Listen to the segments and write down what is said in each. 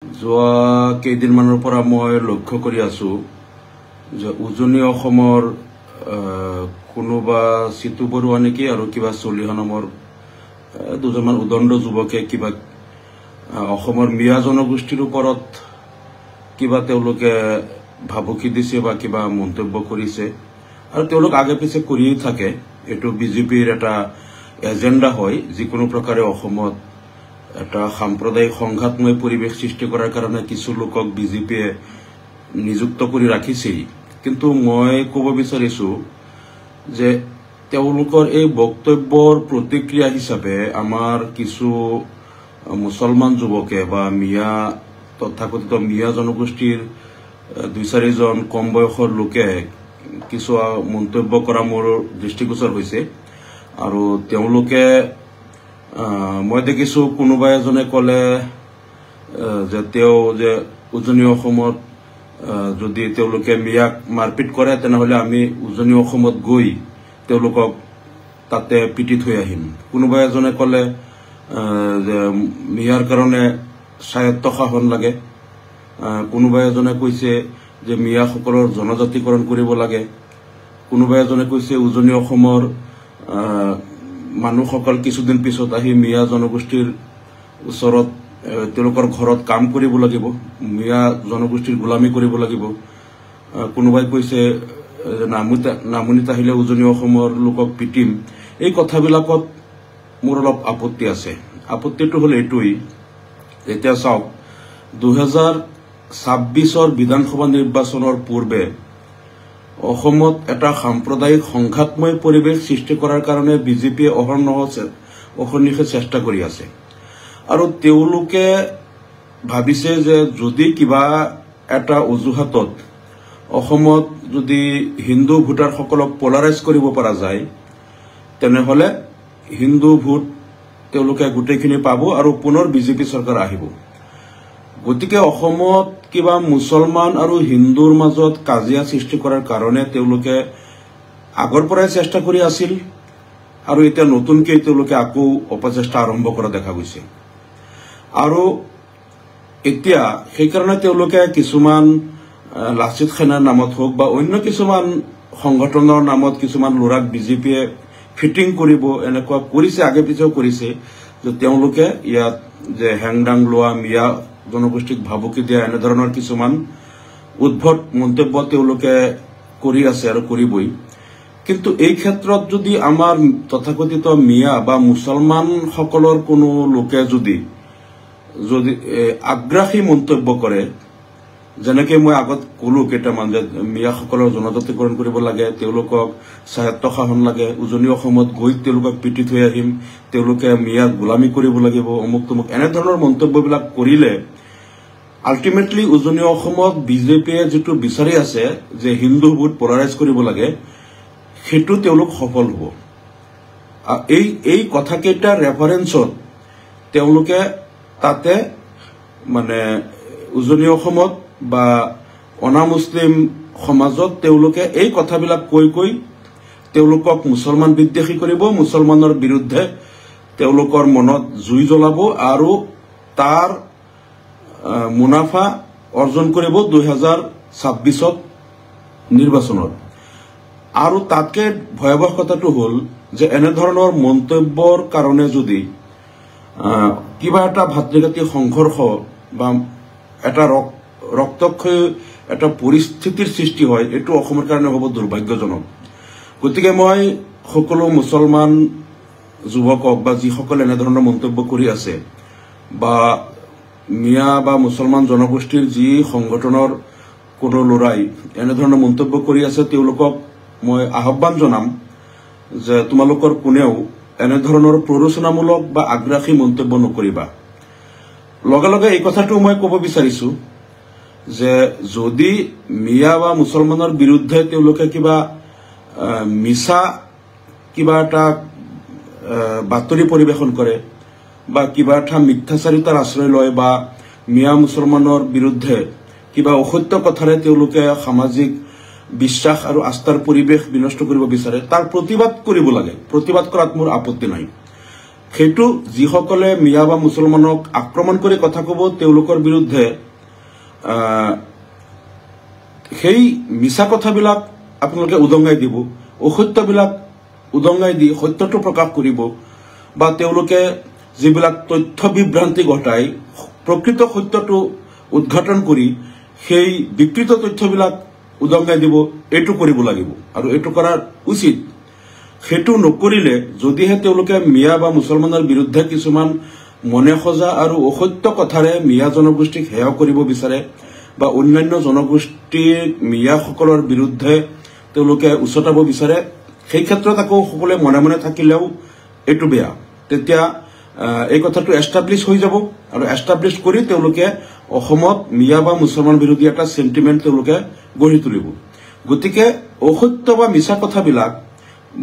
যোৱা কেইদিনমানৰ পৰা মই লক্ষ্য কৰি আছো যে উজনি অসমৰ কোনোবা চিতু বৰুৱা নেকি আৰু কিবা চলিহা নামৰ দুজনমান উদণ্ড যুৱকে কিবা অসমৰ মিয়া জনগোষ্ঠীৰ ওপৰত কিবা তেওঁলোকে ভাবুকি দিছে বা কিবা মন্তব্য কৰিছে আৰু তেওঁলোক আগে পিছে কৰিয়ে থাকে। এটো বিজেপিৰ এটা এজেন্ডা হয় যিকোনো প্ৰকাৰে অসমত এটা সাম্প্ৰদায়িক সংঘাতময় পৰিৱেশ সৃষ্টি কৰাৰ কাৰণে কিছু লোকক বিজেপিয়ে নিযুক্ত কৰি ৰাখিছে। কিন্তু মই ক'ব বিচাৰিছো যে তেওঁলোকৰ এই বক্তব্যৰ প্ৰতিক্ৰিয়া হিচাপে আমাৰ কিছু মুছলমান যুৱকে বা মিয়া তথাকথিত মিয়া জনগোষ্ঠীৰ 2-4 জন কম বয়সৰ লোকে কিছু মন্তব্য কৰা মোৰ দৃষ্টিগোচৰ হৈছে আৰু তেওঁলোকে মই দেখিছো কোনোবা এজনে কলে যে তেওঁ যে উজনি অসমত যদি তেওঁলোকে মিয়াক মাৰপিট কৰে তেনেহলে আমি উজনি অসমত গৈ তেওঁলোকক তাতে পিটি থৈ আহিম। কোনোবা এজনে কলে যে মিয়াৰ কাৰণে স্বায়ত্ত শাসন লাগে। কোনোবা এজনে কৈছে যে মিয়াসকলৰ জনজাতিকৰণ কৰিব লাগে। কোনোবা এজনে কৈছে উজনি অসমৰ মানুহসকল কিছুদিন পিছত আহি মিয়া জনগোষ্ঠীৰ ওচৰত তেওঁলোকৰ ঘৰত কাম কৰিব লাগিব, মিয়া জনগোষ্ঠীৰ গোলামী কৰিব লাগিব। কোনোবাই কৈছে নামনিত আহিলে উজনি অসমৰ লোকক পিটিম। এই কথাবিলাকত মোৰ অলপ আপত্তি আছে। আপত্তিটো হল এইটোই, এতিয়া চাওক 2026 বিধানসভা নিৰ্বাচনৰ পূৰ্বে অসমত এটা সাম্প্ৰদায়িক সংঘাতময় পৰিৱেশ সৃষ্টি কৰাৰ কাৰণে বিজেপিয়ে অহৰ্নিশে চেষ্টা কৰি আছে আৰু তেওঁলোকে ভাবিছে যে যদি কিবা এটা অজুহাতত অসমত যদি হিন্দু ভোটাৰসকলক পলাৰাইজ কৰিব পৰা যায় তেনেহলে হিন্দু ভোট তেওঁলোকে গোটেইখিনি পাব আৰু পুনৰ বিজেপি চৰকাৰ আহিব। গতিকে অসমত কিবা মুছলমান আৰু হিন্দুৰ মাজত কাজিয়া সৃষ্টি কৰাৰ কাৰণে তেওঁলোকে আগৰ পৰাই চেষ্টা কৰি আছিল আৰু এতিয়া নতুনকৈ তেওঁলোকে আকৌ অপচেষ্টা আৰম্ভ কৰা দেখা গৈছে। আৰু এতিয়া সেইকাৰণে তেওঁলোকে কিছুমান লাচিত সেনাৰ নামত হওক বা অন্য কিছুমান সংগঠনৰ নামত কিছুমান ল'ৰাক বিজেপিয়ে ফিটিং কৰিব এনেকুৱা কৰিছে, আগে পিছেও কৰিছে যে তেওঁলোকে ইয়াত যে হেংদাং লোৱা মিয়া জনগোষ্ঠীক ভাবুকি দিয়া এনেধৰণৰ কিছুমান উদ্ভট মন্তব্য তেওঁলোকে কৰি আছে আৰু কৰিবই। কিন্তু এই ক্ষেত্ৰত যদি আমাৰ তথাকথিত মিয়া বা মুছলমান সকলৰ কোনো লোকে যদি আগ্ৰাসী মন্তব্য কৰে, যেনেকে মই আগত কলো কেইটামান যে মিয়াসকলৰ জনজাতিকৰণ কৰিব লাগে, তেওঁলোকক স্বায়ত্ত শাসন লাগে, উজনি অসমত গৈ তেওঁলোকক পিটি থৈ আহিম, তেওঁলোকে মিয়াক গোলামী কৰিব লাগিব, অমুক তমুক এনেধৰণৰ মন্তব্যবিলাক কৰিলে আল্টিমেটলি উজনি অসমত বিজেপিয়ে যেটো বিচাৰি আছে যে হিন্দু ভোট পলাৰাইজ কৰিব লাগে সেইটো তেওঁলোক সফল হ'ব। এই কথাকেইটা ৰেফাৰেন্সত তেওঁলোকে তাতে মানে উজনি অসমত বা অনা মুছলিম সমাজত তেওঁলোকে এই কথাবিলাক কৈ তেওঁলোকক মুছলমান বিদ্বেষী কৰিব, মুছলমানৰ বিৰুদ্ধে তেওঁলোকৰ মনত জুই জ্বলাব আৰু তাৰ মুনাফা অৰ্জন কৰিব 2026 নিৰ্বাচনত। আৰু তাতকে ভয়াবহ কথাটো হল যে এনেধৰণৰ মন্তব্যৰ কাৰণে যদি কিবা এটা ভাতৃঘাতী সংঘৰ্ষ বা এটা ৰক্তক্ষয়ী এটা পৰিস্থিতিৰ সৃষ্টি হয়, এইটো অসমৰ কাৰণে হ'ব দুৰ্ভাগ্যজনক। গতিকে মই সকলো মুছলমান যুৱকক বা যিসকলে এনেধৰণৰ মন্তব্য কৰি আছে বা মিয়া বা মুছলমান জনগোষ্ঠীৰ যি সংগঠনৰ কোনো ল'ৰাই এনেধৰণৰ মন্তব্য কৰি আছে তেওঁলোকক মই আহ্বান জনাম যে তোমালোকৰ কোনেও এনেধৰণৰ প্ৰৰোচনামূলক বা আগ্ৰাসী মন্তব্য নকৰিবা। লগে লগে এই কথাটো মই ক'ব বিচাৰিছো যে যদি মিয়া বা মুছলমানৰ বিৰুদ্ধে তেওঁলোকে কিবা মিছা কিবা এটা বাতৰি পৰিৱেশন কৰে বা কিবা এটা মিথ্যাচাৰিতাৰ আশ্ৰয় লয় বা মিয়া মুছলমানৰ বিৰুদ্ধে কিবা অসত্য কথাৰে তেওঁলোকে সামাজিক বিশ্বাস আৰু আস্থাৰ পৰিৱেশ বিনষ্ট কৰিব বিচাৰে, তাৰ প্ৰতিবাদ কৰিব লাগে। প্ৰতিবাদ কৰাত মোৰ আপত্তি নাই। সেইটো যিসকলে মিয়া বা মুছলমানক আক্ৰমণ কৰি কথা ক'ব তেওঁলোকৰ বিৰুদ্ধে সেই মিছা কথাবিলাক আপোনালোকে উদঙাই দিব, অসত্যবিলাক উদঙাই দি সত্যটো প্ৰকাশ কৰিব, বা তেওঁলোকে যিবিলাক তথ্য বিভ্ৰান্তি ঘটাই প্ৰকৃত সত্যটো উদ্ঘাটন কৰি সেই বিকৃত তথ্যবিলাক উদঙাই দিব, এইটো কৰিব লাগিব আৰু এইটো কৰা উচিত। সেইটো নকৰিলে যদিহে তেওঁলোকে মিয়া বা মুছলমানৰ বিৰুদ্ধে কিছুমান মনে সজা আৰু অসত্য কথাৰে মিয়া জনগোষ্ঠীক হেয় কৰিব বিচাৰে বা অন্যান্য জনগোষ্ঠীৰ মিয়াসকলৰ বিৰুদ্ধে তেওঁলোকে উচতাব বিচাৰে, সেই ক্ষেত্ৰত আকৌ সকলোৱে মনে মনে থাকিলেও এইটো বেয়া। তেতিয়া এই কথাটো এষ্টাব্লিছ হৈ যাব আৰু এষ্টাব্লিছ কৰি তেওঁলোকে অসমত মিয়া বা মুছলমান বিৰোধী এটা সেন্টিমেন্ট তেওঁলোকে গঢ়ি তুলিব। গতিকে অসত্য বা মিছা কথাবিলাক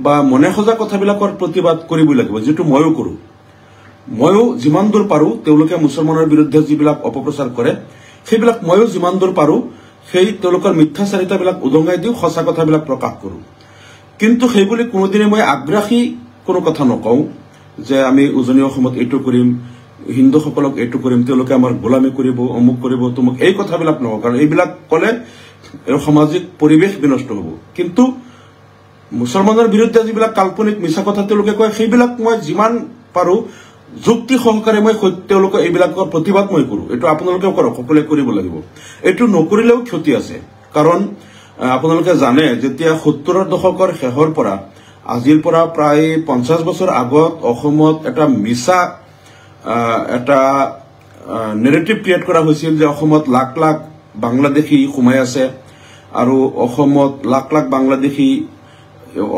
বা মনে সজা কথাবিলাকৰ প্ৰতিবাদ কৰিবই লাগিব, যিটো ময়ো কৰো। ময়ো যিমান দূৰ পাৰো তেওঁলোকে মুছলমানৰ বিৰুদ্ধে যিবিলাক অপপ্ৰচাৰ কৰে সেইবিলাক ময়ো যিমান দূৰ পাৰো সেই তেওঁলোকৰ মিথ্যাচাৰিতাবিলাক উদঙাই দিওঁ, সঁচা কথাবিলাক প্ৰকাশ কৰো। কিন্তু সেইবুলি কোনোদিনে মই আগ্ৰাসী কোনো কথা নকওঁ যে আমি উজনি অসমত এইটো কৰিম, হিন্দুসকলক এইটো কৰিম, তেওঁলোকে আমাৰ গোলামী কৰিব, অমুক কৰিব, তমুক, এই কথাবিলাক নকওঁ। কাৰণ এইবিলাক কলে সামাজিক পৰিৱেশ বিনষ্ট হ'ব। কিন্তু মুছলমানৰ বিৰুদ্ধে যিবিলাক কাল্পনিক মিছা কথা তেওঁলোকে কয় সেইবিলাক মই যিমান পাৰো যুক্তি সহকাৰে মই তেওঁলোকে এইবিলাকৰ প্ৰতিবাদ মই কৰো। এইটো আপোনালোকেও কৰক, সকলোৱে কৰিব লাগিব। এইটো নকৰিলেও ক্ষতি আছে। কাৰণ আপোনালোকে জানে যেতিয়া ৭০ৰ দশকৰ শেষৰ পৰা আজিৰ পৰা প্ৰায় ৫০ বছৰ আগত অসমত এটা মিছা এটা নেৰেটিভ ক্ৰিয়েট কৰা হৈছিল যে অসমত লাখ লাখ বাংলাদেশী সোমাই আছে আৰু অসমত লাখ লাখ বাংলাদেশী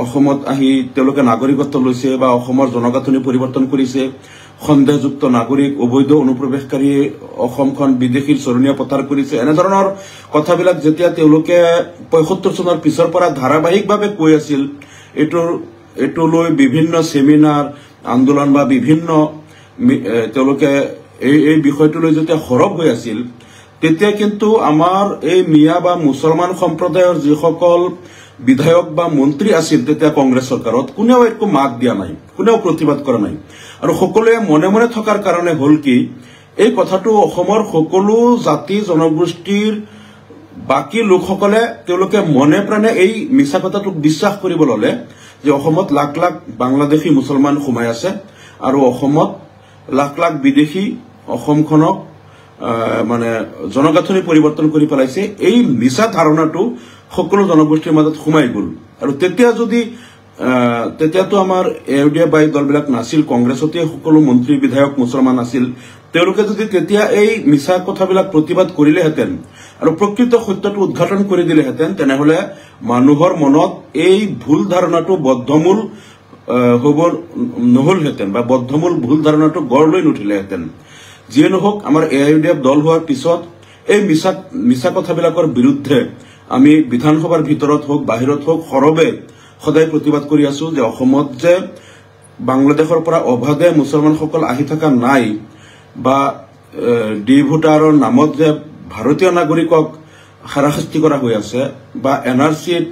অসমত আহি তেওঁলোকে নাগৰিকত্ব লৈছে বা অসমৰ জনগাঁথনি পৰিৱৰ্তন কৰিছে, সন্দেহযুক্ত নাগৰিক, অবৈধ অনুপ্ৰৱেশকাৰী অসমখন বিদেশীৰ চৰণীয়া পথাৰ কৰিছে, এনেধৰণৰ কথাবিলাক যেতিয়া তেওঁলোকে ৭৫ চনৰ পিছৰ পৰা ধাৰাবাহিকভাৱে কৈ আছিল, এইটো লৈ বিভিন্ন সেমিনাৰ আন্দোলন বা বিভিন্ন তেওঁলোকে এই বিষয়টো লৈ যেতিয়া সৰব হৈ আছিল, তেতিয়া কিন্তু আমাৰ এই মিয়া বা মুছলমান সম্প্ৰদায়ৰ যিসকল বিধায়ক বা মন্ত্ৰী আছিল তেতিয়া কংগ্ৰেছ চৰকাৰত, কোনেও একো মাত দিয়া নাই, কোনেও প্ৰতিবাদ কৰা নাই। আৰু সকলোৱে মনে মনে থকাৰ কাৰণে হল কি, এই কথাটো অসমৰ সকলো জাতি জনগোষ্ঠীৰ বাকী লোকসকলে তেওঁলোকে মনে প্ৰাণে এই মিছা কথাটোক বিশ্বাস কৰিব ললে যে অসমত লাখ লাখ বাংলাদেশী মুছলমান সোমাই আছে আৰু অসমত লাখ লাখ বিদেশী অসমখনক মানে জনগাঁথনি পৰিৱৰ্তন কৰি পেলাইছে। এই মিছা ধাৰণাটো সকলো জনগোষ্ঠীৰ মাজত সোমাই গল। আৰু তেতিয়াতো আমাৰ এউডিএফ বাই দলবিলাক নাছিল, কংগ্ৰেছতে সকলো মন্ত্ৰী বিধায়ক মুছলমান আছিল। তেওঁলোকে যদি তেতিয়া এই মিছা কথাবিলাক প্ৰতিবাদ কৰিলেহেঁতেন আৰু প্ৰকৃত সত্যটো উদ্ঘাটন কৰি দিলেহেঁতেন, তেনেহলে মানুহৰ মনত এই ভুল ধাৰণাটো বদ্ধমূল হব নহলহেঁতেন বা বদ্ধমূল ভুল ধাৰণাটো গঢ় লৈ নুঠিলেহেঁতেন। যিয়ে নহওক, আমাৰ এআইইউডিএফ দল হোৱাৰ পিছত এই মিছা কথাবিলাকৰ বিৰুদ্ধে আমি বিধানসভাৰ ভিতৰত হওক বাহিৰত হওক সৰবে সদায় প্ৰতিবাদ কৰি আছো যে অসমত যে বাংলাদেশৰ পৰা অবাধে মুছলমানসকল আহি থকা নাই বা ডি ভোটাৰৰ নামত যে ভাৰতীয় নাগৰিকক হাৰাশাস্তি কৰা হৈ আছে বা এনআৰচিৰ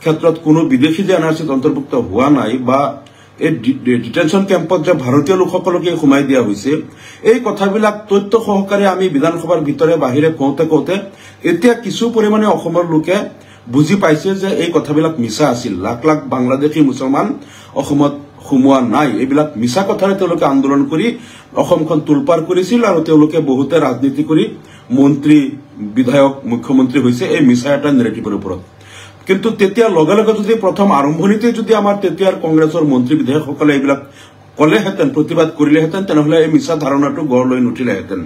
ক্ষেত্ৰত কোনো বিদেশী যে এনআৰচিত অন্তৰ্ভুক্ত হোৱা নাই বা এই ডিটেনশ্যন কেম্পত যে ভাৰতীয় লোকসকলকে সোমাই দিয়া হৈছে, এই কথাবিলাক তথ্য সহকাৰে আমি বিধানসভাৰ ভিতৰে বাহিৰে কওঁতে এতিয়া কিছু পৰিমাণে অসমৰ লোকে বুজি পাইছে যে এই কথাবিলাক মিছা আছিল। লাখ লাখ বাংলাদেশী মুছলমান অসমত সোমোৱা নাই, এইবিলাক মিছা কথাৰে তেওঁলোকে আন্দোলন কৰি অসমখন তোলপাৰ কৰিছিল আৰু তেওঁলোকে বহুতে ৰাজনীতি কৰি মন্ত্ৰী বিধায়ক মুখ্যমন্ত্ৰী হৈছে এই মিছা এটা নেৰেটিভৰ ওপৰত। কিন্তু তেতিয়া লগে লগে যদি প্ৰথম আৰম্ভণিতে যদি আমাৰ তেতিয়াৰ কংগ্ৰেছৰ মন্ত্ৰী বিধায়কসকলে এইবিলাক কলেহেঁতেন, প্ৰতিবাদ কৰিলেহেঁতেন, তেনেহলে এই মিছা ধাৰণাটো গঢ় লৈ নুঠিলেহেঁতেন।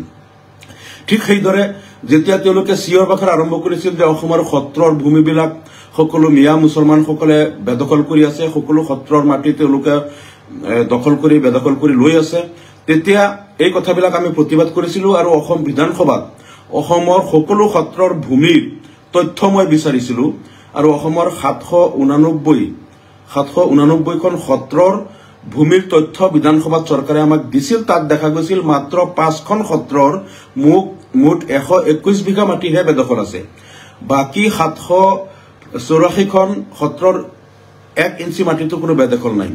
ঠিক সেইদৰে যেতিয়া তেওঁলোকে চিঞৰ বাখৰ আৰম্ভ কৰিছিল যে অসমৰ সত্ৰৰ ভূমিবিলাক সকলো মিয়া মুছলমানসকলে বেদখল কৰি আছে, সকলো সত্ৰৰ মাটি তেওঁলোকে দখল কৰি বেদখল কৰি লৈ আছে, তেতিয়া এই কথাবিলাক আমি প্ৰতিবাদ কৰিছিলো আৰু অসম বিধানসভাত অসমৰ সকলো সত্ৰৰ ভূমিৰ তথ্য মই বিচাৰিছিলো আৰু অসমৰ 789খন সত্ৰৰ ভূমিৰ তথ্য বিধানসভাত চৰকাৰে আমাক দিছিল। তাত দেখা গৈছিল মাত্ৰ 5খন সত্ৰৰ মুঠ 121 বিঘা মাটিহে বেদখল আছে, বাকী 784খন সত্ৰৰ 1 ইঞ্চি মাটিতো কোনো বেদখল নাই।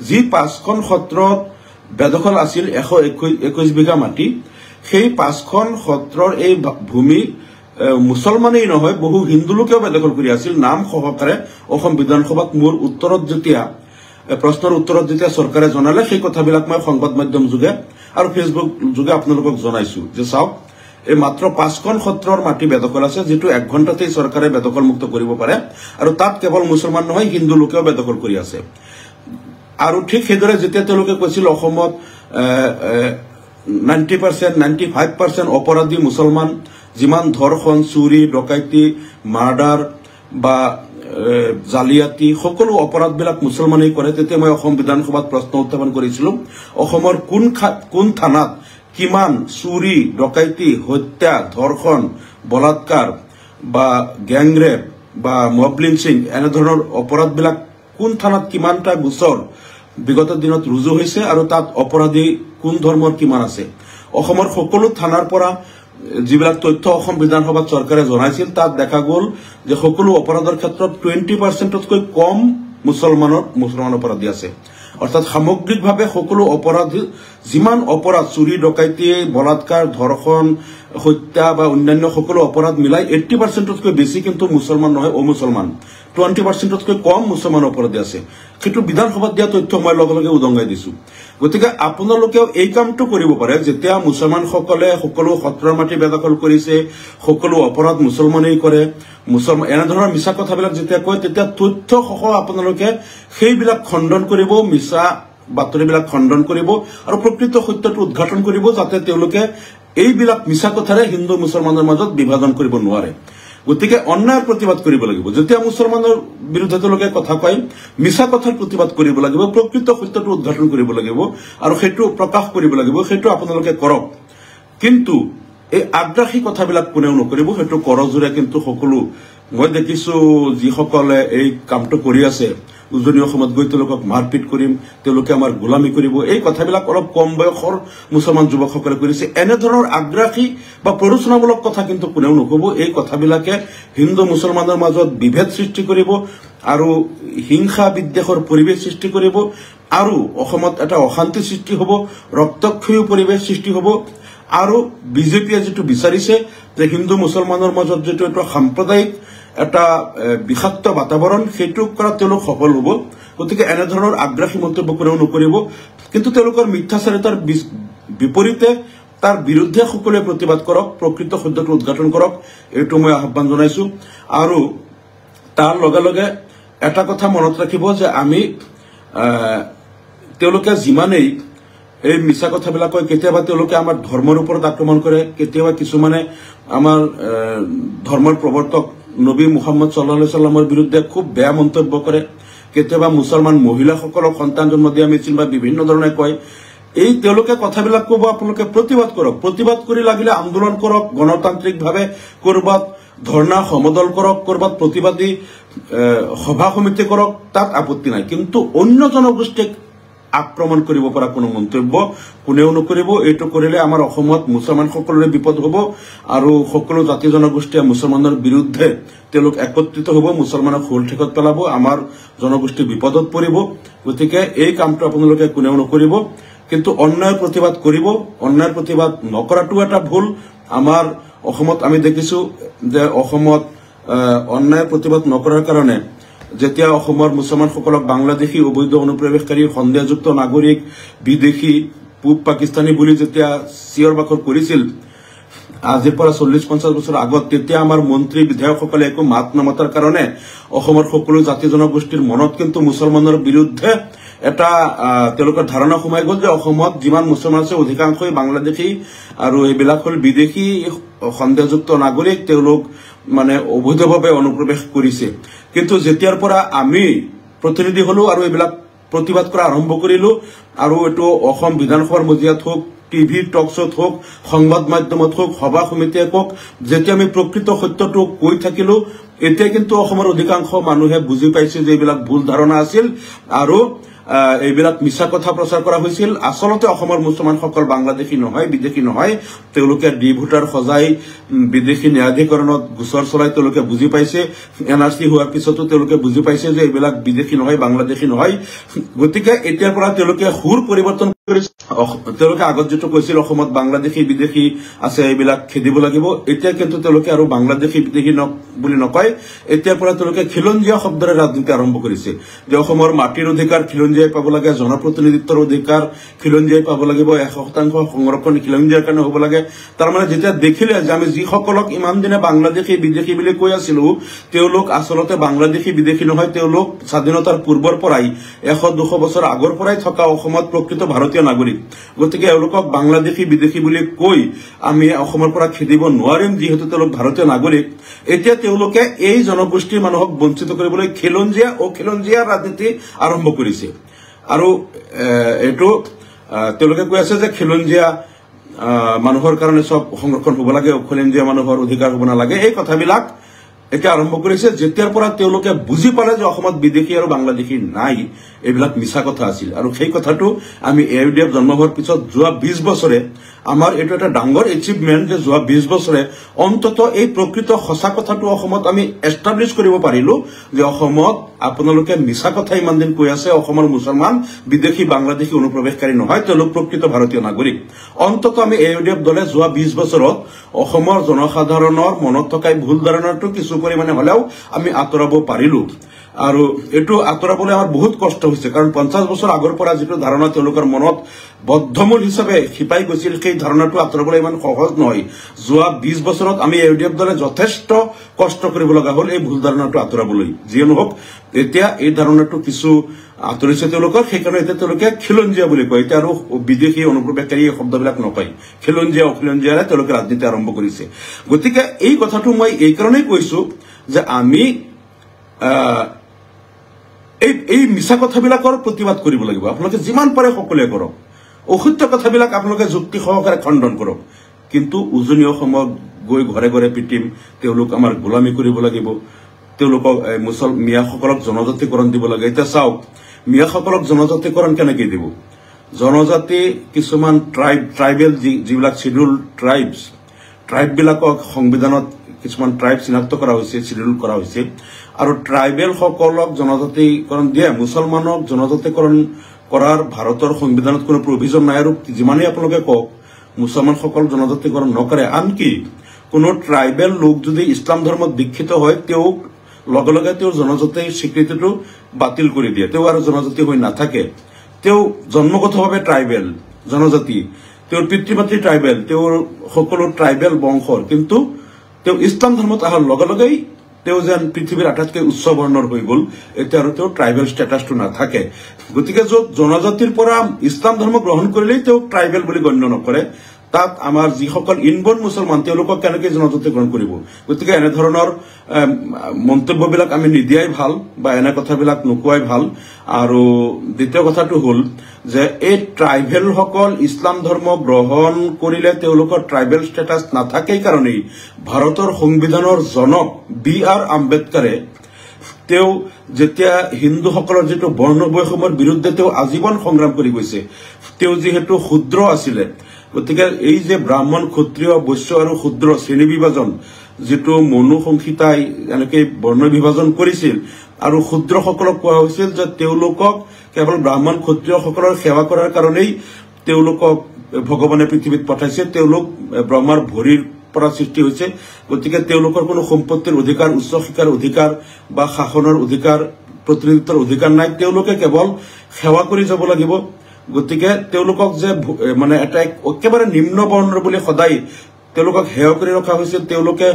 যি 5খন সত্ৰত বেদখল আছিল 121 বিঘা মাটি সেই 5খন সত্ৰৰ এই ভূমি মুছলমানেই নহয় বহু হিন্দু লোকেও বেদখল কৰি আছিল নাম সহকাৰে অসম বিধানসভাত মোৰ উত্তৰত যেতিয়া প্ৰশ্নৰ উত্তৰত যেতিয়া চৰকাৰে জনালে সেই কথাবিলাক মই সংবাদ মাধ্যম যোগে আৰু ফেচবুক যোগে আপোনালোকক জনাইছো যে চাওক এই মাত্ৰ 5খন সত্ৰৰ মাটি বেদখল আছে যেটো 1 ঘণ্টাতেই চৰকাৰে বেদখল মুক্ত কৰিব পাৰে আৰু তাত কেৱল মুছলমান নহয় হিন্দু লোকেও বেদখল কৰি আছে আৰু ঠিক সেইদৰে যেতিয়া তেওঁলোকে কৈছিল অসমত 90% 95% অপৰাধী মুছলমান যিমান ধৰ্ষণ চুৰি ডকাইতি মাৰ্ডাৰ বা জালিয়াতি সকলো অপৰাধবিলাক মুছলমানেই কৰে তেতিয়া মই অসম বিধানসভাত প্ৰশ্ন উত্থাপন কৰিছিলো অসমৰ কোন থানাত কিমান চুৰি ডকাইতি হত্যা ধৰ্ষণ বলাৎকাৰ বা গ্যাংৰেপ বা মব লিঞ্চিং এনে ধৰণৰ অপৰাধবিলাক কোন থানাত কিমানটা গোচৰ বিগত দিনত ৰুজু হৈছে আৰু তাত অপৰাধী কোন ধৰ্মৰ কিমান আছে অসমৰ সকলো থানাৰ পৰা যিবিলাক তথ্য অসম বিধানসভাত চৰকাৰে জনাইছিল তাত দেখা গ'ল যে সকলো অপৰাধৰ ক্ষেত্ৰত 20%তকৈ কম মুছলমান অপৰাধী আছে অৰ্থাৎ সামগ্ৰিকভাৱে সকলো অপৰাধ যিমান অপৰাধ চুৰি ডকাইতি বলাৎকাৰ ধৰ্ষণ হত্যা বা অন্যান্য সকলো অপৰাধ মিলাই 80%তকৈ বেছি কিন্তু মুছলমান নহয় অমুছলমান 20%তকৈ কম মুছলমান অপৰাধী আছে কিন্তু বিধানসভাত দিয়া তথ্য মই লগে লগে উদংগাই দিছো গতিকে আপোনালোকেও এই কামটো কৰিব পাৰে যেতিয়া মুছলমানসকলে সকলো সত্ৰৰ মাটি বেদখল কৰিছে সকলো অপৰাধ মুছলমানেই কৰে মুছলমান এনে ধৰণৰ মিছা কথাবিলাক যেতিয়া কয় তেতিয়া তথ্য সহ আপোনালোকে সেইবিলাক খণ্ডন কৰিব মিছা বাতৰিবিলাক খণ্ডন কৰিব আৰু প্ৰকৃত সত্যটো উদ্ঘাটন কৰিব যাতে তেওঁলোকে এইবিলাক মিছা কথাৰে হিন্দু মুছলমানৰ মাজত বিভাজন কৰিব নোৱাৰে গতিকে অন্যায় প্ৰতিবাদ কৰিব লাগিব যেতিয়া মুছলমানৰ বিৰুদ্ধে তেওঁলোকে কথা কয় মিছা কথাৰ প্ৰতিবাদ কৰিব লাগিব প্ৰকৃত সত্যটো উদ্ঘাটন কৰিব লাগিব আৰু সেইটো প্ৰকাশ কৰিব লাগিব সেইটো আপোনালোকে কৰক কিন্তু এই আগ্ৰাসী কথাবিলাক কোনেও নকৰিব সেইটো কৰজোৰে কিন্তু সকলো মই দেখিছো যিসকলে এই কামটো কৰি আছে উজনি অসমত গৈ তেওঁলোকক মাৰপিট কৰিম তেওঁলোকে আমাৰ গোলামী কৰিব এই কথাবিলাক অলপ কম বয়সৰ মুছলমান যুৱকসকলে কৰিছে এনে ধৰণৰ আগ্ৰাসী বা প্ৰৰোচনামূলক কথা কিন্তু কোনেও নকব এই কথাবিলাকে হিন্দু মুছলমানৰ মাজত বিভেদ সৃষ্টি কৰিব আৰু হিংসা বিদ্বেষৰ পৰিৱেশ সৃষ্টি কৰিব আৰু অসমত এটা অশান্তি সৃষ্টি হ'ব ৰক্তক্ষয়ী পৰিৱেশ সৃষ্টি হ'ব আৰু বিজেপিয়ে যেটো বিচাৰিছে যে হিন্দু মুছলমানৰ মাজত যেটো এটা সাম্প্ৰদায়িক এটা বিষাক্ত বাতাবৰণ সেইটো কৰা তেওঁলোক সফল হ'ব গতিকে এনে ধৰণৰ আগ্ৰাসী মন্তব্য কোনেও নকৰিব কিন্তু তেওঁলোকৰ মিথ্যাচাৰিতাৰ বিপৰীতে তাৰ বিৰুদ্ধে সকলোৱে প্ৰতিবাদ কৰক প্ৰকৃত সত্যটো উদ্ঘাটন কৰক এইটো মই আহ্বান জনাইছো আৰু তাৰ লগে লগে এটা কথা মনত ৰাখিব যে আমি তেওঁলোকে যিমানেই এই মিছা কথাবিলাক কয় কেতিয়াবা তেওঁলোকে আমাৰ ধৰ্মৰ ওপৰত আক্ৰমণ কৰে কেতিয়াবা কিছুমানে আমাৰ ধৰ্মৰ প্ৰৱৰ্তক নবী মুহাম্মদ সাল্লাল্লাহু আলাইহি সাল্লামৰ বিৰুদ্ধে খুব বেয়া মন্তব্য কৰে কেতিয়াবা মুছলমান মহিলাসকলক সন্তান জন্ম দিয়া মিছিল বা বিভিন্ন ধৰণে কয় এই তেওঁলোকে কথাবিলাক কব আপোনালোকে প্ৰতিবাদ কৰক প্ৰতিবাদ কৰি লাগিলে আন্দোলন কৰক গণতান্ত্ৰিকভাৱে কৰবাত ধৰ্ণা সমদল কৰক কৰবাত প্ৰতিবাদী সভা সমিতি কৰক তাত আপত্তি নাই কিন্তু অন্য জনগোষ্ঠীক আক্ৰমণ কৰিব পৰা কোনো মন্তব্য কোনেও নকৰিব এইটো কৰিলে আমাৰ অসমত মুছলমান সকলোৰে বিপদ হ'ব আৰু সকলো জাতি জনগোষ্ঠীয়ে মুছলমানৰ বিৰুদ্ধে তেওঁলোক একত্ৰিত হ'ব মুছলমানক হোল ঠেকত পেলাব আমাৰ জনগোষ্ঠী বিপদত পৰিব গতিকে এই কামটো আপোনালোকে কোনেও নকৰিব কিন্তু অন্যায় প্ৰতিবাদ কৰিব অন্যায় প্ৰতিবাদ নকৰাটো এটা ভুল আমাৰ অসমত আমি দেখিছো যে অসমত অন্যায় প্ৰতিবাদ নকৰাৰ কাৰণে যেতিয়া অসমৰ মুছলমানসকলক বাংলাদেশী অবৈধ অনুপ্ৰৱেশকাৰী সন্দেহযুক্ত নাগৰিক বিদেশী পূব পাকিস্তানী বুলি যেতিয়া চিঞৰ বাখৰ কৰিছিল আজিৰ পৰা 40-50 বছৰ আগত তেতিয়া আমাৰ মন্ত্ৰী বিধায়কসকলে একো মাত নমতাৰ কাৰণে অসমৰ সকলো জাতি জনগোষ্ঠীৰ মনত কিন্তু মুছলমানৰ বিৰুদ্ধে এটা তেওঁলোকৰ ধাৰণা সোমাই গ'ল যে অসমত যিমান মুছলমান আছে অধিকাংশই বাংলাদেশী আৰু এইবিলাক হল বিদেশী সন্দেহযুক্ত নাগৰিক তেওঁলোক মানে অবৈধভাৱে অনুপ্ৰৱেশ কৰিছে কিন্তু যেতিয়াৰ পৰা আমি প্ৰতিনিধি হলো আৰু এইবিলাক প্ৰতিবাদ কৰা আৰম্ভ কৰিলো আৰু এটো অসম বিধানসভাৰ মজিয়াত হোক টিভি টক শ্ব'ত হোক সংবাদ মাধ্যমত হোক সভা সমিতিয়ে হোক যেতিয়া আমি প্ৰকৃত সত্যটো কৈ থাকিলো এতিয়া কিন্তু অসমৰ অধিকাংশ মানুহে বুজি পাইছে যে এইবিলাক ভুল ধাৰণা আছিল আৰু এইবিলাক মিছা কথা প্ৰচাৰ কৰা হৈছিল আসলতে অসমৰ মুছলমানসকল বাংলাদেশী নহয় বিদেশী নহয় তেওঁলোকে ডি ভোটাৰ সজাই বিদেশী ন্যায়াধিকৰণত গোচৰ চলাই তেওঁলোকে বুজি পাইছে এনআৰসি হোৱাৰ পিছতো তেওঁলোকে বুজি পাইছে যে এইবিলাক বিদেশী নহয় বাংলাদেশী নহয় গতিকে এতিয়াৰ পৰা তেওঁলোকে হুৰ পৰিৱৰ্তন তেওঁলোকে আগত যেটো কৈছিল অসমত বাংলাদেশী বিদেশী আছে এইবিলাক খেদিব লাগিব এতিয়া কিন্তু তেওঁলোকে আৰু বাংলাদেশী বিদেশী বুলি নকয় এতিয়াৰ পৰা তেওঁলোকে খিলঞ্জীয়া শব্দৰে ৰাজনীতি আৰম্ভ কৰিছে যে অসমৰ মাটিৰ অধিকাৰ খিলঞ্জীয়াই পাব লাগে জনপ্ৰতিনিধিত্বৰ অধিকাৰ খিলঞ্জীয়াই পাব লাগিব 100% সংৰক্ষণ খিলঞ্জীয়াৰ কাৰণে হ'ব লাগে তাৰ মানে যেতিয়া দেখিলে যে আমি যিসকলক ইমান দিনে বাংলাদেশী বিদেশী বুলি কৈ আছিলো তেওঁলোক আসলতে বাংলাদেশী বিদেশী নহয় তেওঁলোক স্বাধীনতাৰ পূৰ্বৰ পৰাই 100-200 বছৰ আগৰ পৰাই থকা অসমত প্ৰকৃত ভাৰতীয় নাগৰিক গতিকে এওঁলোকক বাংলাদেশী বিদেশী বুলি কৈ আমি অসমৰ পৰা খেদিব নোৱাৰিম যিহেতু তেওঁলোক ভাৰতীয় নাগৰিক এতিয়া তেওঁলোকে এই জনগোষ্ঠীৰ মানুহক বঞ্চিত কৰিবলৈ খিলঞ্জীয়া ও খিলঞ্জীয়া ৰাজনীতি আৰম্ভ কৰিছে আৰু এটো তেওঁলোকে কৈ আছে যে খিলঞ্জীয়া মানুহৰ কাৰণে সব সংৰক্ষণ হ'ব লাগে খিলঞ্জীয়া মানুহৰ অধিকাৰ হ'ব নালাগে এই কথাবিলাক এতিয়া আৰম্ভ কৰিছে যেতিয়াৰ পৰা তেওঁলোকে বুজি পালে যে অসমত বিদেশী আৰু বাংলাদেশী নাই এইবিলাক মিছা কথা আছিল আৰু সেই কথাটো আমি এউডিএফ জন্ম হোৱাৰ পিছত যোৱা 20 বছৰে আমাৰ এটো এটা ডাঙৰ এচিভমেন্ট যে যোৱা 20 বছৰে অন্তত এই প্ৰকৃত সঁচা কথাটো অসমত আমি এস্টাবলিশ কৰিব পাৰিলো যে অসমত আপোনালোকে মিছা কথা ইমান দিন কৈ আছে অসমৰ মুছলমান বিদেশী বাংলাদেশী অনুপ্ৰৱেশকাৰী নহয় তেওঁলোক প্ৰকৃত ভাৰতীয় নাগৰিক অন্তত আমি এউডিএফ দলে যোৱা 20 বছৰত অসমৰ জনসাধাৰণৰ মনত থকা ভুল ধাৰণাটো কিছু পৰিমাণে হলেও আমি আতৰাব পাৰিলো আৰু এটো আতৰাবলৈ আমাৰ বহুত কষ্ট হৈছে কাৰণ 50 বছৰ আগৰ পৰা যেটো ধাৰণা তেওঁলোকৰ মনত বদ্ধমূল হিচাপে খিপাই গৈছিল সেই ধাৰণাটো আতৰাবলৈ ইমান সহজ নহয় যোৱা 20 বছৰত আমি এউডিএফ দলে যথেষ্ট কষ্ট কৰিব লগা হ'ল এই ভুল ধাৰণাটো আতৰাবলৈ যিয়ে নহওক এতিয়া এই ধাৰণাটো কিছু আতৰিছে তেওঁলোকৰ সেইকাৰণে এতিয়া তেওঁলোকে খিলঞ্জীয়া বুলি কয় এতিয়া আৰু বিদেশী অনুপ্ৰৱেশকাৰী শব্দবিলাক নকয় খিলঞ্জীয়া অখিলঞ্জীয়াৰে তেওঁলোকে ৰাজনীতি আৰম্ভ কৰিছে গতিকে এই কথাটো মই এই কাৰণেই কৈছো যে আমি এই মিছা কথাবিলাকৰ প্ৰতিবাদ কৰিব লাগিব আপোনালোকে যিমান পাৰে সকলোৱে কৰক অসত্য কথাবিলাক আপোনালোকে যুক্তি সহকাৰে খণ্ডন কৰক কিন্তু উজনি অসমত গৈ ঘৰে ঘৰে পিটিম তেওঁলোক আমাৰ গোলামী কৰিব লাগিব তেওঁলোকক মিয়াসকলক জনজাতিকৰণ দিব লাগে এতিয়া চাওক মিয়াসকলক জনজাতিকৰণ কেনেকৈ দিব জনজাতি কিছুমান ট্ৰাইবেল যিবিলাক শিডিউল ট্ৰাইববিলাকক সংবিধানত কিছুমান ট্ৰাইব চিনাক্ত কৰা হৈছে শিডিউল কৰা হৈছে আৰু ট্ৰাইবেল সকলক জনজাতিকৰণ দিয়ে মুছলমানক জনজাতিকৰণ কৰাৰ ভাৰতৰ সংবিধানত কোনো প্ৰভিজন নাই আৰু যিমানেই আপোনালোকে কওক মুছলমান সকল জনজাতিকৰণ নকৰে আনকি কোনো ট্ৰাইবেল লোক যদি ইছলাম ধৰ্মত দীক্ষিত হয় তেওঁক লগে লগে তেওঁৰ জনজাতিৰ স্বীকৃতিটো বাতিল কৰি দিয়ে তেওঁ আৰু জনজাতি হৈ নাথাকে তেওঁ জন্মগতভাৱে ট্ৰাইবেল জনজাতি তেওঁৰ পিতৃ মাতৃ ট্ৰাইবেল তেওঁৰ সকলো ট্ৰাইবেল বংশৰ কিন্তু তেওঁ ইছলাম ধৰ্মত অহাৰ লগে লগেই তেওঁ যেন পৃথিৱীৰ আটাইতকৈ উচ্চ বৰ্ণৰ হৈ গ'ল এতিয়া আৰু তেওঁ ট্ৰাইবেল ষ্টেটাছটো নাথাকে গতিকে য'ত জনজাতিৰ পৰা ইছলাম ধৰ্ম গ্ৰহণ কৰিলেই তেওঁ ট্ৰাইবেল বুলি গণ্য নকৰে তাত আমাৰ যিসকল ইনবৰ্ন মুছলমান তেওঁলোকক কেনেকৈ জনজাতিকৰণ কৰিব গতিকে এনে ধৰণৰ মন্তব্যবিলাক আমি নিদিয়াই ভাল বা এনে কথাবিলাক নোকোৱাই ভাল আৰু দ্বিতীয় কথাটো হ'ল যে এই ট্ৰাইবেলসকল ইছলাম ধৰ্ম গ্ৰহণ কৰিলে তেওঁলোকৰ ট্ৰাইবেল ষ্টেটাছ নাথাকেই কাৰণেই ভাৰতৰ সংবিধানৰ জনক বি.আৰ. আম্বেদকাৰে তেওঁ যেতিয়া হিন্দুসকলৰ যেটো বৰ্ণ বৈষম্যৰ বিৰুদ্ধে তেওঁ আজীৱন সংগ্ৰাম কৰি গৈছে তেওঁ যেহেতু শূদ্ৰ আছিলে গতিকে এই যে ব্ৰাহ্মণ ক্ষত্ৰিয় বৈশ্য আৰু শূদ্ৰ শ্ৰেণী বিভাজন যেটো মনু সংহিতাই এনেকে বৰ্ণ বিভাজন কৰিছিল আৰু শূদ্ৰসকলক কোৱা হৈছিল যে তেওঁলোকক কেৱল ব্ৰাহ্মণ ক্ষত্ৰিয়সকলৰ সেৱা কৰাৰ কাৰণেই তেওঁলোকক ভগৱানে পৃথিৱীত পঠাইছে তেওঁলোক ব্ৰহ্মাৰ ভৰিৰ পৰা সৃষ্টি হৈছে গতিকে তেওঁলোকৰ কোনো সম্পত্তিৰ অধিকাৰ উচ্চ শিক্ষাৰ অধিকাৰ বা শাসনৰ অধিকাৰ প্ৰতিনিধিত্বৰ অধিকাৰ নাই তেওঁলোকে কেৱল সেৱা কৰি যাব লাগিব গতিকে তেওঁলোকক যে মানে এটা একেবাৰে নিম্ন বৰ্ণৰ বুলি সদায় তেওঁলোকক হেয় কৰি ৰখা হৈছিল তেওঁলোকে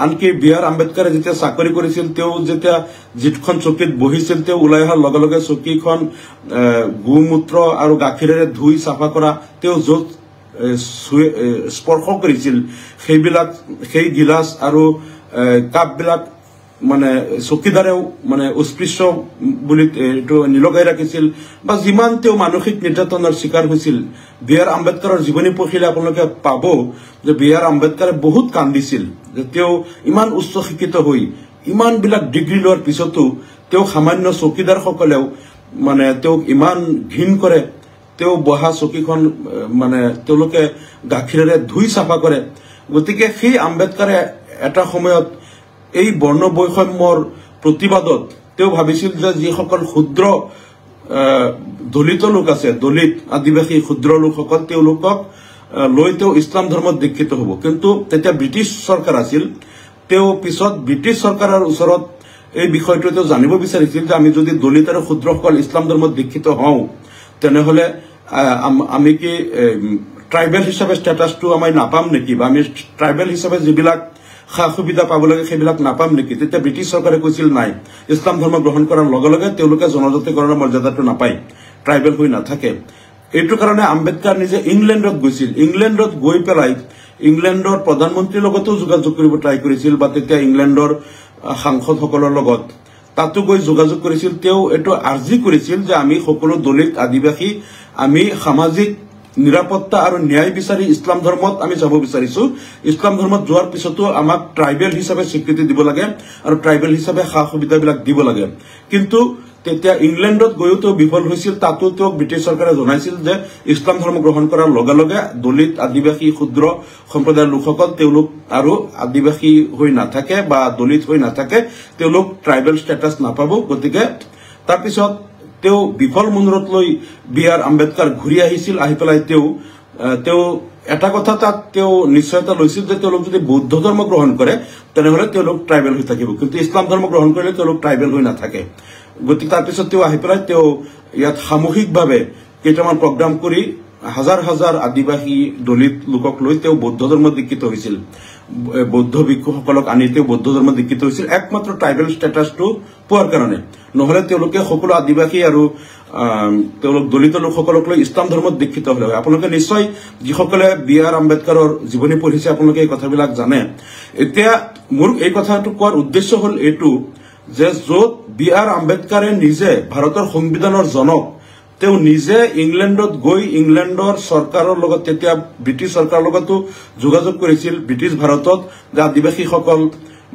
আনকি বি.আৰ. আম্বেদকাৰে যেতিয়া চাকৰি কৰিছিল তেওঁ যেতিয়া যিখন চকীত বহিছিল তেওঁ ওলাই অহাৰ লগে লগে চকীখন গোমূত্ৰ আৰু গাখীৰেৰে ধুই চাফা কৰা তেওঁ য'ত স্পৰ্শ কৰিছিল সেই গিলাচ আৰু কাপবিলাক মানে চকীদাৰেও মানে অস্পৃশ্য বুলি এইটো নিলগাই ৰাখিছিল বা যিমান তেওঁ মানসিক নিৰ্যাতনৰ শিকাৰ হৈছিল বি.আৰ. আম্বেদকাৰৰ জীৱনী পঢ়িলে আপোনালোকে পাব যে বি.আৰ. আম্বেদকাৰে বহুত কান্দিছিল যে তেওঁ ইমান উচ্চ শিক্ষিত হৈ ইমানবিলাক ডিগ্ৰী লোৱাৰ পিছতো তেওঁ সামান্য চকীদাৰসকলেও মানে তেওঁক ইমান ঘৃণ কৰে তেওঁ বহা চকীখন মানে তেওঁলোকে গাখীৰেৰে ধুই চাফা কৰে গতিকে সেই আম্বেদকাৰে এটা সময়ত এই বৰ্ণ বৈষম্যৰ প্ৰতিবাদত তেওঁ ভাবিছিল যে যিসকল ক্ষুদ্ৰ দলিত লোক আছে, দলিত আদিবাসী ক্ষুদ্ৰ লোকসকল, তেওঁলোকক লৈ তেওঁ ইছলাম ধৰ্মত দীক্ষিত হ'ব। কিন্তু তেতিয়া ব্ৰিটিছ চৰকাৰ আছিল, তেওঁ পিছত ব্ৰিটিছ চৰকাৰৰ ওচৰত এই বিষয়টো তেওঁ জানিব বিচাৰিছিল যে আমি যদি দলিত আৰু ক্ষুদ্ৰসকল ইছলাম ধৰ্মত দীক্ষিত হওঁ তেনেহলে আমি কি ট্ৰাইবেল হিচাপে ষ্টেটাছটো আমি নাপাম নেকি, বা আমি ট্ৰাইবেল হিচাপে যিবিলাক সা সুবিধা পাব লাগে সেইবিলাক নাপাম নেকি। তেতিয়া ব্ৰিটিছ চৰকাৰে কৈছিল নাই, ইছলাম ধৰ্ম গ্ৰহণ কৰাৰ লগে লগে তেওঁলোকে জনজাতিকৰণৰ মৰ্যাদাটো নাপায়, ট্ৰাইবেল হৈ নাথাকে। এইটো কাৰণে আম্বেদকাৰ নিজে ইংলেণ্ডত গৈছিল। ইংলেণ্ডত গৈ পেলাই ইংলেণ্ডৰ প্ৰধানমন্ত্ৰীৰ লগতো যোগাযোগ কৰিব ট্ৰাই কৰিছিল, বা তেতিয়া ইংলেণ্ডৰ সাংসদসকলৰ লগত তাতো গৈ যোগাযোগ কৰিছিল। তেওঁ এইটো আৰ্জি কৰিছিল যে আমি সকলো দলিত আদিবাসী আমি সামাজিক নিৰাপত্তা আৰু ন্যায় বিচাৰি ইছলাম ধৰ্মত আমি যাব বিচাৰিছো। ইছলাম ধৰ্মত যোৱাৰ পিছতো আমাক ট্ৰাইবেল হিচাপে স্বীকৃতি দিব লাগে আৰু ট্ৰাইবেল হিচাপে সা সুবিধাবিলাক দিব লাগে। কিন্তু তেতিয়া ইংলেণ্ডত গৈও তেওঁ বিফল হৈছিল। তাতো তেওঁক ব্ৰিটিছ চৰকাৰে জনাইছিল যে ইছলাম ধৰ্ম গ্ৰহণ কৰাৰ লগে লগে দলিত আদিবাসী ক্ষুদ্ৰ সম্প্ৰদায়ৰ লোকসকল তেওঁলোক আৰু আদিবাসী হৈ নাথাকে বা দলিত হৈ নাথাকে, তেওঁলোক ট্ৰাইবেল ষ্টেটাছ নাপাব। গতিকে তাৰপিছত তেওঁ বিফল মনোৰথ লৈ B.R. আম্বেদকাৰ ঘূৰি আহিছিল। আহি পেলাই তেওঁ এটা কথা তাত তেওঁ নিশ্চয়তা লৈছিল যে তেওঁলোক যদি বৌদ্ধ ধৰ্ম গ্ৰহণ কৰে তেনেহলে তেওঁলোক ট্ৰাইবেল হৈ থাকিব, কিন্তু ইছলাম ধৰ্ম গ্ৰহণ কৰিলে তেওঁলোক ট্ৰাইবেল হৈ নাথাকে। গতিকে তাৰপিছত তেওঁ আহি পেলাই তেওঁ ইয়াত সামূহিকভাৱে কেইটামান প্ৰগ্ৰাম কৰি হাজাৰ হাজাৰ আদিবাসী দলিত লোকক লৈ তেওঁ বৌদ্ধ ধৰ্ম দীক্ষিত হৈছিল। বৌদ্ধ ভিক্ষুসকলক আনি তেওঁ বৌদ্ধ ধৰ্ম দীক্ষিত হৈছিল একমাত্ৰ ট্ৰাইবেল ষ্টেটাছটো পোৱাৰ কাৰণে। নহলে তেওঁলোকে সকলো আদিবাসী আৰু তেওঁলোক দলিত লোকসকলক লৈ ইছলাম ধৰ্মত দীক্ষিত হলে হয়। আপোনালোকে নিশ্চয় যিসকলে B.R. আম্বেদকাৰৰ জীৱনী পঢ়িছে আপোনালোকে এই কথাবিলাক জানে। এতিয়া মোৰ এই কথাটো কোৱাৰ উদ্দেশ্য হল এইটো যে য'ত B.R. আম্বেদকাৰে নিজে ভাৰতৰ সংবিধানৰ জনক, তেওঁ নিজে ইংলেণ্ডত গৈ ইংলেণ্ডৰ চৰকাৰৰ লগত তেতিয়া ব্ৰিটিছ চৰকাৰৰ লগতো যোগাযোগ কৰিছিল ব্ৰিটিছ ভাৰতত যে আদিবাসীসকল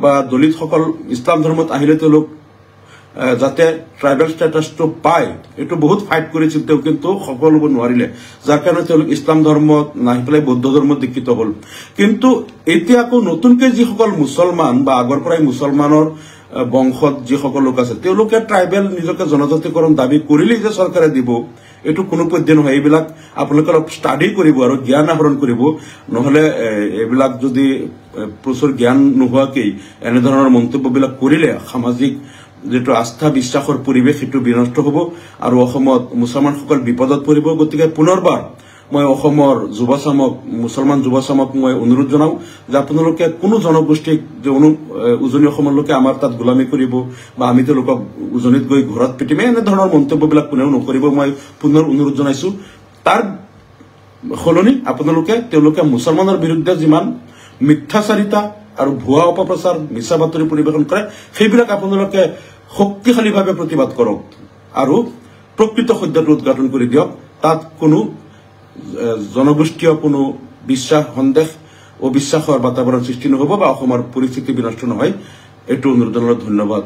বা দলিতসকল ইছলাম ধৰ্মত আহিলে তেওঁলোক যাতে ট্ৰাইবেল ষ্টেটাছটো পায়, এইটো বহুত ফাইট কৰিছিল তেওঁ, কিন্তু সফল হ'ব নোৱাৰিলে, যাৰ কাৰণে তেওঁলোক ইছলাম ধৰ্মত নাহি পেলাই বৌদ্ধ ধৰ্মত দীক্ষিত হল। কিন্তু এতিয়া আকৌ নতুনকৈ যিসকল মুছলমান বা আগৰ পৰাই মুছলমানৰ বংশত যিসকল লোক আছে তেওঁলোকে ট্ৰাইবেল নিজকে জনজাতিকৰণ দাবী কৰিলেই যে চৰকাৰে দিব, এইটো কোনো পধ্যে নহয়। এইবিলাক আপোনালোকে অলপ ষ্টাডি কৰিব আৰু জ্ঞান আহৰণ কৰিব, নহলে এইবিলাক যদি প্ৰচুৰ জ্ঞান নোহোৱাকেই এনেধৰণৰ মন্তব্যবিলাক কৰিলে সামাজিক যেটো আস্থা বিশ্বাসৰ পৰিৱেশ সেইটো বিনষ্ট হ'ব আৰু অসমত মুছলমানসকল বিপদত পৰিব। গতিকে পুনৰবাৰ মই অসমৰ যুৱচামক, মুছলমান যুৱচামক মই অনুৰোধ জনাও যে আপোনালোকে কোনো জনগোষ্ঠীক যে উজনি অসমৰ লোকে আমাৰ তাত গোলামী কৰিব বা আমি তেওঁলোকক উজনিত গৈ ঘৰত পিটিম, এনেধৰণৰ মন্তব্যবিলাক কোনেও নকৰিব মই পুনৰ অনুৰোধ জনাইছো। তাৰ সলনি আপোনালোকে তেওঁলোকে মুছলমানৰ বিৰুদ্ধে যিমান মিথ্যাচাৰিতা আৰু ভুৱা অপপ্ৰচাৰ মিছা বাতৰি পৰিৱেশন কৰে সেইবিলাক আপোনালোকে শক্তিশালীভাৱে প্ৰতিবাদ কৰক আৰু প্ৰকৃত সত্যটো উদ্ঘাটন কৰি দিয়ক। তাত কোনো জনগোষ্ঠীয় কোনো বিশ্বাস সন্দেহ অবিশ্বাসৰ বাতাবৰণ সৃষ্টি নহব বা অসমৰ পৰিস্থিতি বিনষ্ট নহয়। এইটো অনুৰোধ। ধন্যবাদ।